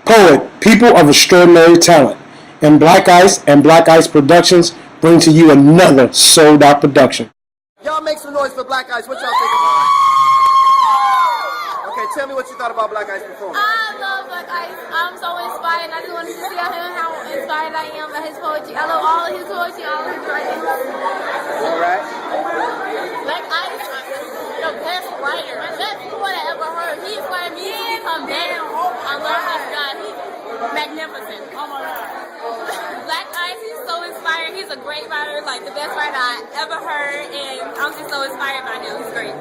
poet, people of extraordinary talent. And Black Ice and Black Ice Productions bring to you another sold-out production. Y'all make some noise for Black Ice. What y'all think about it? Okay, tell me what you thought about Black Ice performance. I love Black Ice. I'm so inspired. I just wanted to see how inspired I am by his poetry. I love all of his poetry, all of his writings. All right. Black Ice, the best writer, the best poet I ever heard. He inspired me to become down. I love this guy. He's magnificent. Oh my God. Black Ice, he's so inspired. He's a great writer, like the best writer I ever heard, and I'm just so inspired by him. He's great.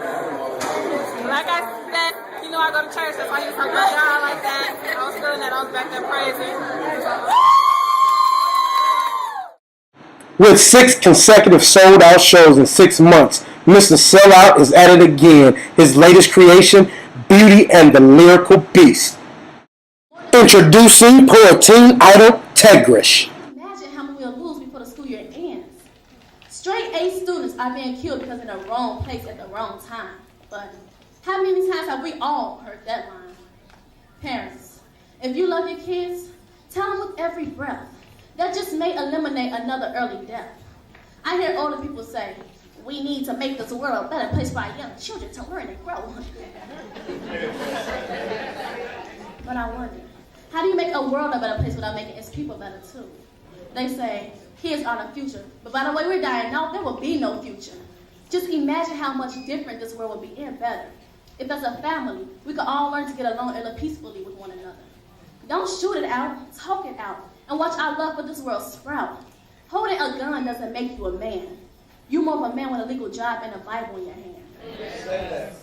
Like I said, you know I go to church, that's why he was talking about God like that. I was feeling that, I was back there praising. With 6 consecutive sold-out shows in 6 months, Mr. Sellout is at it again. His latest creation, Beauty and the Lyrical Beast. Introducing Poetine Idol Tegrish. Imagine how many we'll lose before the school year ends. Straight A students are being killed because in the wrong place at the wrong time. But how many times have we all heard that line? Parents, if you love your kids, tell them with every breath. That just may eliminate another early death. I hear older people say, we need to make this world a better place for our young children to learn and grow. But I wonder, how do you make a world a better place without making its people better too? They say, kids are the future, but by the way we're dying now, there will be no future. Just imagine how much different this world would be and better. If as a family, we could all learn to get along and live peacefully with one another. Don't shoot it out, talk it out, and watch our love for this world sprout. Holding a gun doesn't make you a man. You're more of a man with a legal job and a Bible in your hand.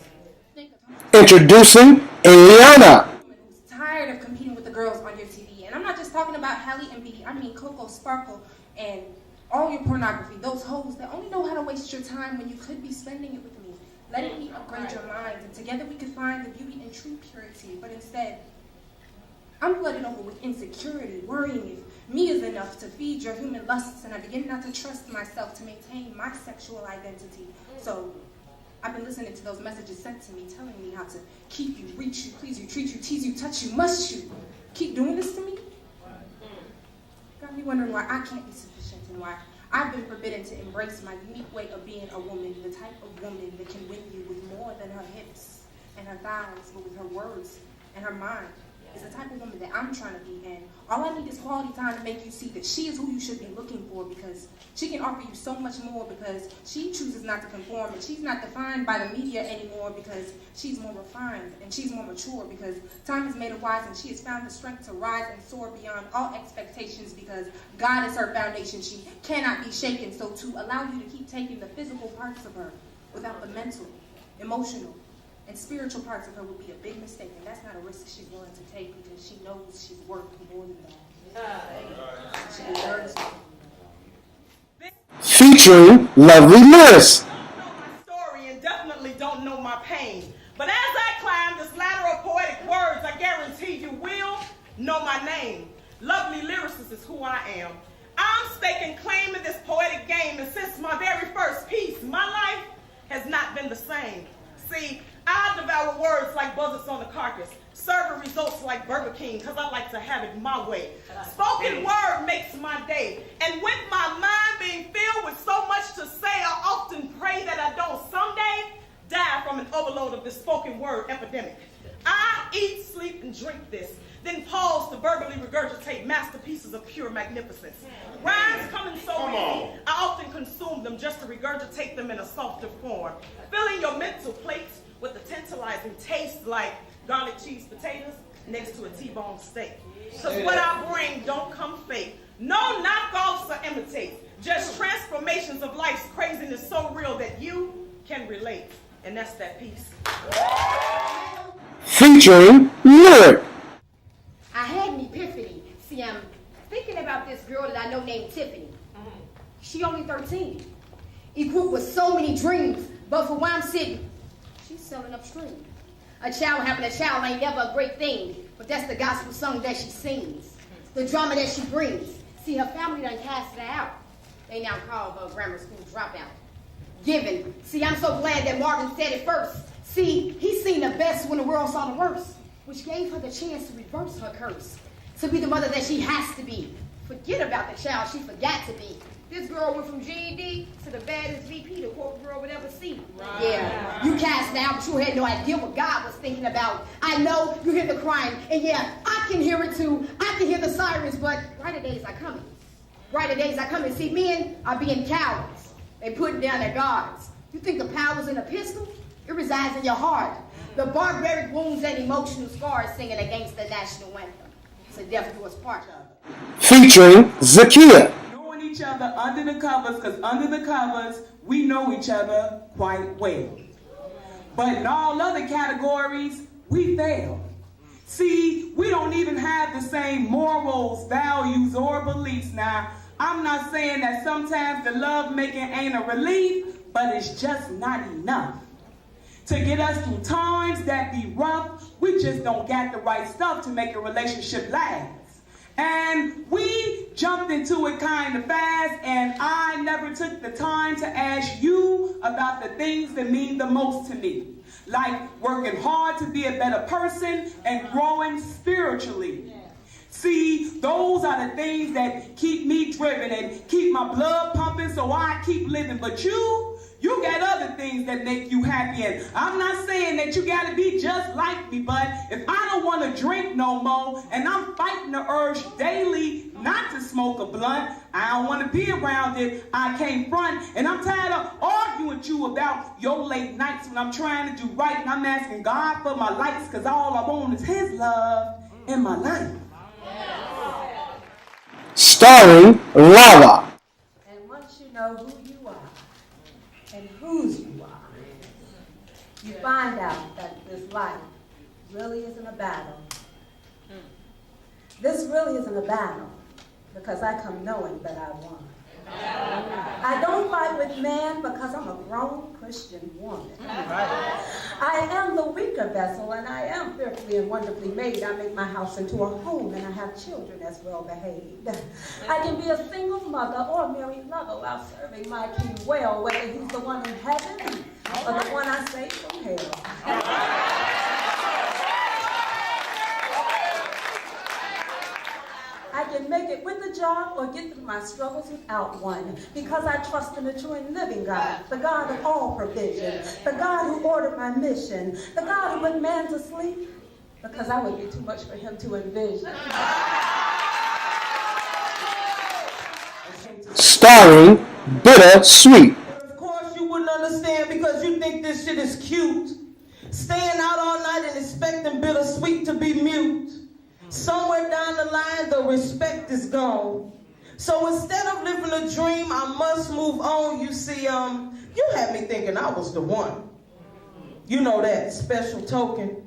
Introducing Eliana. Who's tired of competing with the girls on your TV. And I'm not just talking about Halle and B. I mean Coco, Sparkle, and all your pornography. Those hoes that only know how to waste your time when you could be spending it with me. Letting me upgrade your minds, and together we could find the beauty and true purity. But instead, I'm flooded over with insecurity, worrying if me is enough to feed your human lusts, and I begin not to trust myself to maintain my sexual identity. So I've been listening to those messages sent to me, telling me how to keep you, reach you, please you, treat you, tease you, touch you, must you. Keep doing this to me? Got me wondering why I can't be sufficient and why I've been forbidden to embrace my unique way of being a woman, the type of woman that can win you with more than her hips and her thighs, but with her words and her mind. Is the type of woman that I'm trying to be, and all I need is quality time to make you see that she is who you should be looking for, because she can offer you so much more, because she chooses not to conform, and she's not defined by the media anymore, because she's more refined and she's more mature, because time has made her wise and she has found the strength to rise and soar beyond all expectations, because God is her foundation. She cannot be shaken. So to allow you to keep taking the physical parts of her without the mental, emotional, and spiritual parts of her would be a big mistake, and that's not a risk she's willing to take, because she knows she's worth more than that. She deserves it. Featuring Lovely Liz. Don't know my story and definitely don't know my pain. But as I climb this ladder of poetic words, I guarantee you will know my name. Lovely Lyricist is who I am. I'm staking claim in this poetic game, and since my very first piece, my life has not been the same. See, I devour words like buzzards on the carcass, serving results like Burger King, because I like to have it my way. Spoken word makes my day, and with my mind being filled with so much to say, I often pray that I don't someday die from an overload of this spoken word epidemic. I eat, sleep, and drink this, then pause to verbally regurgitate masterpieces of pure magnificence. Rhymes coming so easy, I often consume them just to regurgitate them in a softer form, filling your mental plates with a tantalizing taste like garlic cheese potatoes next to a T-bone steak. Because what I bring don't come fake. No knockoffs or imitates, just transformations of life's craziness so real that you can relate. And that's that piece. Featuring Lyric. I had an epiphany. See, I'm thinking about this girl that I know named Tiffany. She only 13. Equipped with so many dreams, but for where I'm sitting, she's selling upstream. A child having a child ain't never a great thing, but that's the gospel song that she sings. The drama that she brings. See, her family done cast her out. They now call her a grammar school dropout. Given. See, I'm so glad that Marvin said it first. See, he seen the best when the world saw the worst, which gave her the chance to reverse her curse. to be the mother that she has to be. Forget about the child she forgot to be. This girl went from GED to the baddest VP the corporate girl would ever see. Right. Yeah, you cast down, but you had no idea what God was thinking about. I know you hear the crying, and yeah, I can hear it too. I can hear the sirens, but brighter days are coming. Brighter days are coming. See, men are being cowards. They putting down their guards. You think the power's in a pistol? It resides in your heart. The barbaric wounds and emotional scars singing against the national anthem. It's a death to us part. Featuring Zakia. Knowing each other under the covers, because under the covers, we know each other quite well. But in all other categories, we fail. See, we don't even have the same morals, values, or beliefs. Now, I'm not saying that sometimes the love making ain't a relief, but it's just not enough. To get us through times that be rough, we just don't got the right stuff to make a relationship last. And we jumped into it kind of fast, and I never took the time to ask you about the things that mean the most to me. Like working hard to be a better person and growing spiritually. See, those are the things that keep me driven and keep my blood pumping so I keep living. But you got other things that make you happy. And I'm not saying that you got to be just like me, but if I don't want to drink no more and I'm fighting the urge daily not to smoke a blunt, I don't want to be around it, I can't front. And I'm tired of arguing with you about your late nights when I'm trying to do right. And I'm asking God for my lights because all I want is his love in my life. Starring Lala. And once you know who you are and whose you are, you find out that this life really isn't a battle. This really isn't a battle because I come knowing that I won. I don't fight with man because I'm a grown Christian woman. I am the weaker vessel, and I am fearfully and wonderfully made. I make my house into a home, and I have children as well behaved. I can be a single mother or a married lover while serving my king well, whether he's the one in heaven or the one I saved from hell. I can make it with a job or get through my struggles without one because I trust in the true and living God, the God of all provision, the God who ordered my mission, the God who put man to sleep because I would be too much for him to envision. Starring Bittersweet. Of course you wouldn't understand because you think this shit is cute. Staying out all night and expecting Bittersweet to be mute. Somewhere down the line, the respect is gone. So instead of living a dream, I must move on. You see, you had me thinking I was the one. You know that special token.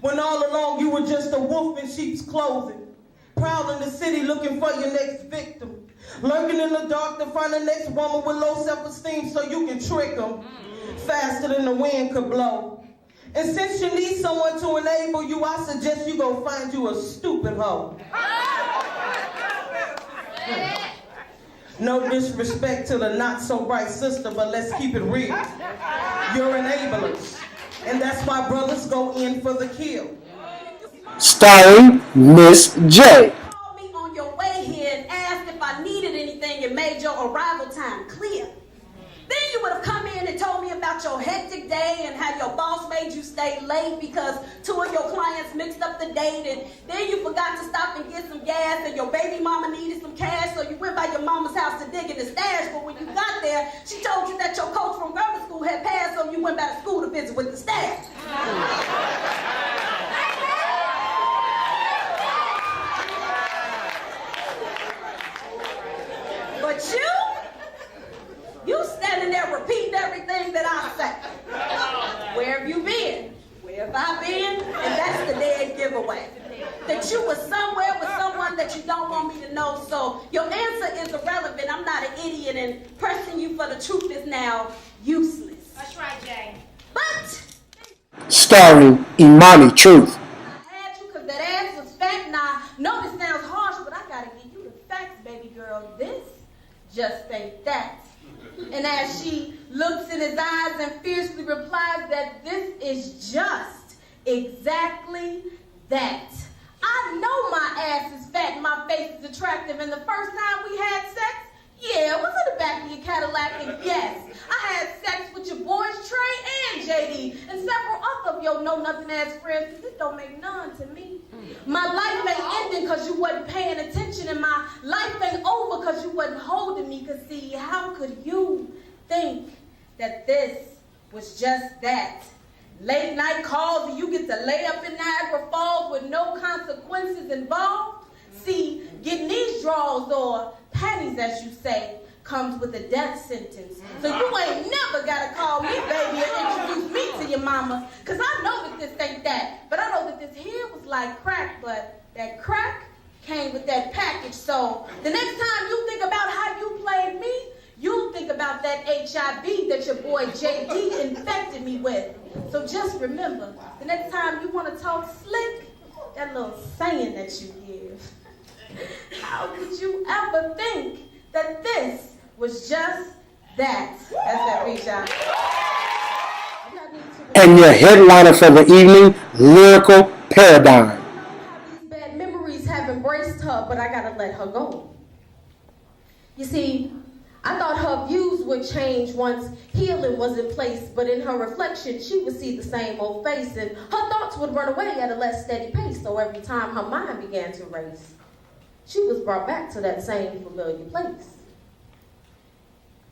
When all along you were just a wolf in sheep's clothing, prowling the city looking for your next victim, lurking in the dark to find the next woman with low self-esteem so you can trick them faster than the wind could blow. And since you need someone to enable you, I suggest you go find you a stupid hoe. No disrespect to the not-so-bright sister, but let's keep it real. You're enablers. And that's why brothers go in for the kill. Starring Miss J. Called me on your way here and asked if I needed anything and made your arrival time clear. Then you would have come in and told me about your hectic day and how your boss made you stay late because 2 of your clients mixed up the date, and then you forgot to stop and get some gas, and your baby mama needed some cash, so you went by your mama's house to dig in the stash. But when you got there, she told you that your coach from grammar school had passed, so you went back to school to visit with the staff. But you standing there repeating everything that I say. Where have you been? Where have I been? And that's the dead giveaway. That you were somewhere with someone that you don't want me to know, so your answer is irrelevant. I'm not an idiot, and pressing you for the truth is now useless. That's right, Jay. But Starring Imani Truth. I had you because that ass was fat. Now, no, this sounds harsh, but I gotta give you the facts, baby girl. This just ain't that. And as she looks in his eyes and fiercely replies that this is just exactly that. I know my ass is attractive. And the first time we had sex, yeah, it was in the back of your Cadillac. And yes, I had sex with your boys Trey and JD and several other of your know-nothing-ass friends, because it don't make none to me. My life ain't ending because you wasn't paying attention, and my life ain't over because you wasn't holding me. Because see, how could you think that this was just that? Late night calls and you get to lay up in Niagara Falls with no consequences involved? See, getting these draws or panties, as you say, comes with a death sentence. So you ain't never gotta call me baby or introduce me to your mama, because I know that this ain't that. But I know that this here was like crack, but that crack came with that package. So the next time you think about how you played me, you'll think about that HIV that your boy JD infected me with. So just remember, the next time you want to talk slick, that little saying that you give. How could you ever think that this was just that? That's that big shot. And your headliner for the evening, Lyrical Paradigm. These bad memories have embraced her, but I gotta let her go. You see, I thought her views would change once healing was in place, but in her reflection, she would see the same old face, and her thoughts would run away at a less steady pace, so every time her mind began to race, she was brought back to that same familiar place.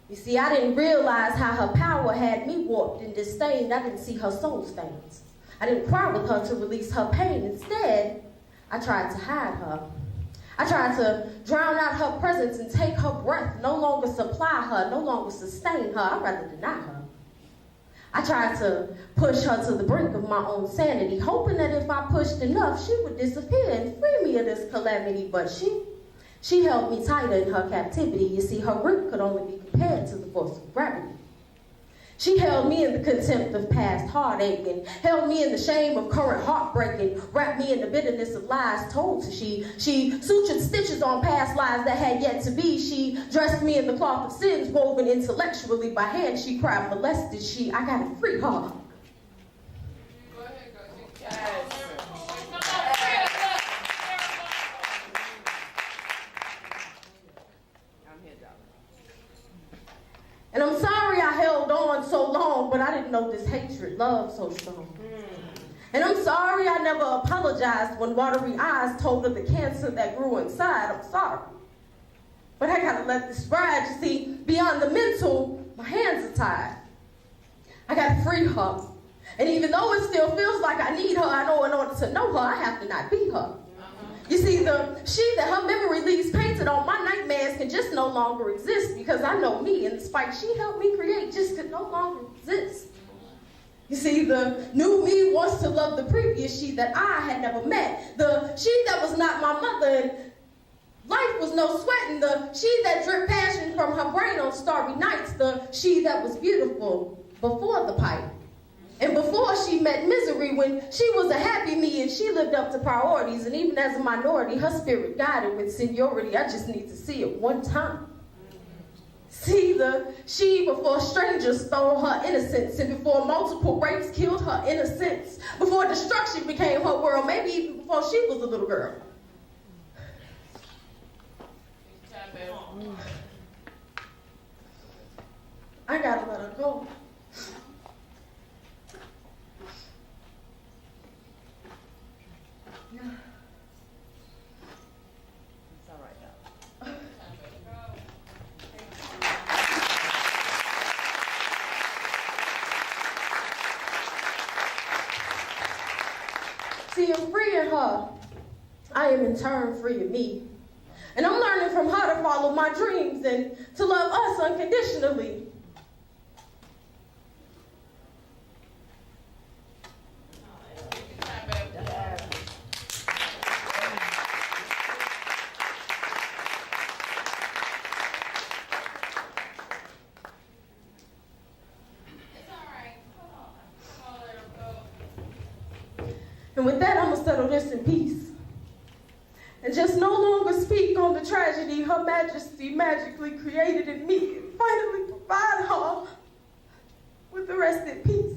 You see, I didn't realize how her power had me warped and disdained. I didn't see her soul stains. I didn't cry with her to release her pain. Instead, I tried to hide her. I tried to drown out her presence and take her breath, no longer supply her, no longer sustain her. I'd rather deny her. I tried to push her to the brink of my own sanity, hoping that if I pushed enough, she would disappear and free me of this calamity. But she held me tighter in her captivity. You see, her grip could only be compared to the force of gravity. She held me in the contempt of past heartache and held me in the shame of current heartbreak and wrapped me in the bitterness of lies told to she. She sutured stitches on past lies that had yet to be. She dressed me in the cloth of sins woven intellectually by hand. She cried molested. I gotta free her. And I'm sorry I held on so long, but I didn't know this hatred, love so strong. And I'm sorry I never apologized when watery eyes told of the cancer that grew inside. I'm sorry. But I gotta let this ride. You see, beyond the mental, my hands are tied. I gotta free her. And even though it still feels like I need her, I know in order to know her, I have to not be her. You see, the she that her memory leaves painted on my nightmares can just no longer exist because I know me, and the spike she helped me create just could no longer exist. You see, the new me wants to love the previous she that I had never met. The she that was not my mother, and life was no sweating. The she that dripped passion from her brain on starry nights. The she that was beautiful before the pipe. And before she met misery, when she was a happy me and she lived up to priorities, and even as a minority, her spirit guided with seniority. I just need to see it one time. See the she before strangers stole her innocence, and before multiple rapes killed her innocence, before destruction became her world, maybe even before she was a little girl. I gotta let her go. See, in freeing her, I am in turn freeing me. And I'm learning from her to follow my dreams and to love us unconditionally. And with that, I'm going to settle this in peace. And just no longer speak on the tragedy Her Majesty magically created in me, and finally provide her with the rest in peace.